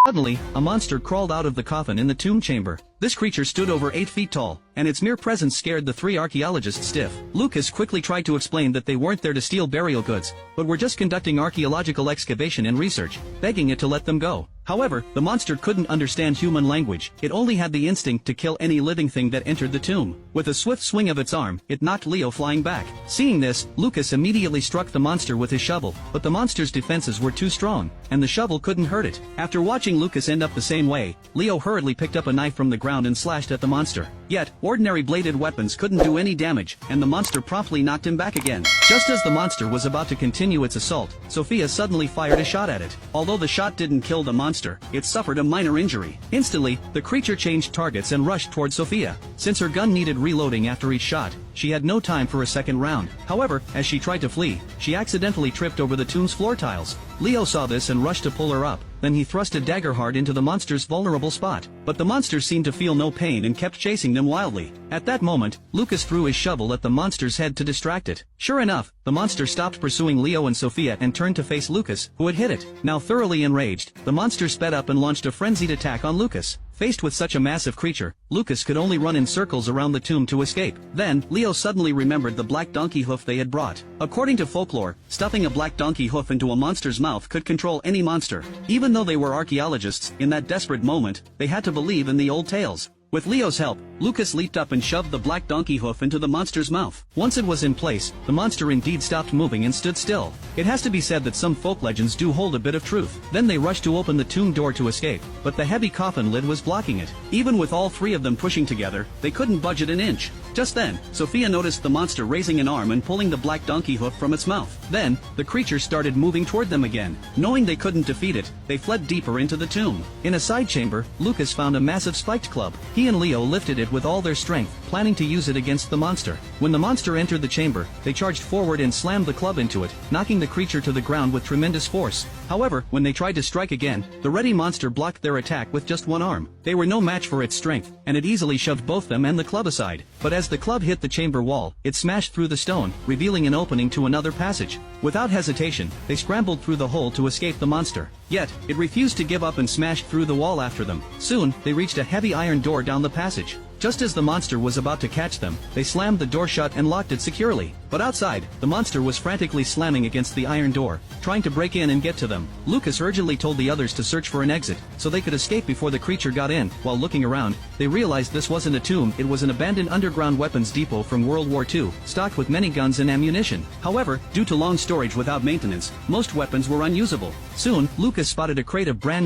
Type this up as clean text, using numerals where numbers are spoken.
Suddenly, a monster crawled out of the coffin in the tomb chamber. This creature stood over 8 feet tall, and its mere presence scared the 3 archaeologists stiff. Lucas quickly tried to explain that they weren't there to steal burial goods, but were just conducting archaeological excavation and research, begging it to let them go. However, the monster couldn't understand human language. It only had the instinct to kill any living thing that entered the tomb. With a swift swing of its arm, it knocked Leo flying back. Seeing this, Lucas immediately struck the monster with his shovel, but the monster's defenses were too strong, and the shovel couldn't hurt it. After watching Lucas end up the same way, Leo hurriedly picked up a knife from the ground and slashed at the monster. Yet, ordinary bladed weapons couldn't do any damage, and the monster promptly knocked him back again. Just as the monster was about to continue its assault, Sophia suddenly fired a shot at it. Although the shot didn't kill the monster, it suffered a minor injury. Instantly, the creature changed targets and rushed toward Sophia. Since her gun needed reloading after each shot, she had no time for a second round. However, as she tried to flee, she accidentally tripped over the tomb's floor tiles. Leo saw this and rushed to pull her up. Then he thrust a dagger hard into the monster's vulnerable spot. But the monster seemed to feel no pain and kept chasing them wildly. At that moment, Lucas threw his shovel at the monster's head to distract it. Sure enough, the monster stopped pursuing Leo and Sophia and turned to face Lucas, who had hit it. Now thoroughly enraged, the monster sped up and launched a frenzied attack on Lucas. Faced with such a massive creature, Lucas could only run in circles around the tomb to escape. Then, Leo suddenly remembered the black donkey hoof they had brought. According to folklore, stuffing a black donkey hoof into a monster's mouth could control any monster. Even though they were archaeologists, in that desperate moment, they had to believe in the old tales. With Leo's help, Lucas leaped up and shoved the black donkey hoof into the monster's mouth. Once it was in place, the monster indeed stopped moving and stood still. It has to be said that some folk legends do hold a bit of truth. Then they rushed to open the tomb door to escape, but the heavy coffin lid was blocking it. Even with all 3 of them pushing together, they couldn't budge it an inch. Just then, Sophia noticed the monster raising an arm and pulling the black donkey hoof from its mouth. Then, the creature started moving toward them again. Knowing they couldn't defeat it, they fled deeper into the tomb. In a side chamber, Lucas found a massive spiked club. He and Leo lifted it with all their strength, planning to use it against the monster. When the monster entered the chamber, they charged forward and slammed the club into it, knocking the creature to the ground with tremendous force. However, when they tried to strike again, the ready monster blocked their attack with just one arm. They were no match for its strength, and it easily shoved both them and the club aside. But as the club hit the chamber wall, it smashed through the stone, revealing an opening to another passage. Without hesitation, they scrambled through the hole to escape the monster. Yet, it refused to give up and smashed through the wall after them. Soon, they reached a heavy iron door down the passage. Just as the monster was about to catch them, they slammed the door shut and locked it securely. But outside, the monster was frantically slamming against the iron door, trying to break in and get to them. Lucas urgently told the others to search for an exit, so they could escape before the creature got in. While looking around, they realized this wasn't a tomb, it was an abandoned underground weapons depot from World War II, stocked with many guns and ammunition. However, due to long storage without maintenance, most weapons were unusable. Soon, Lucas spotted a crate of brand new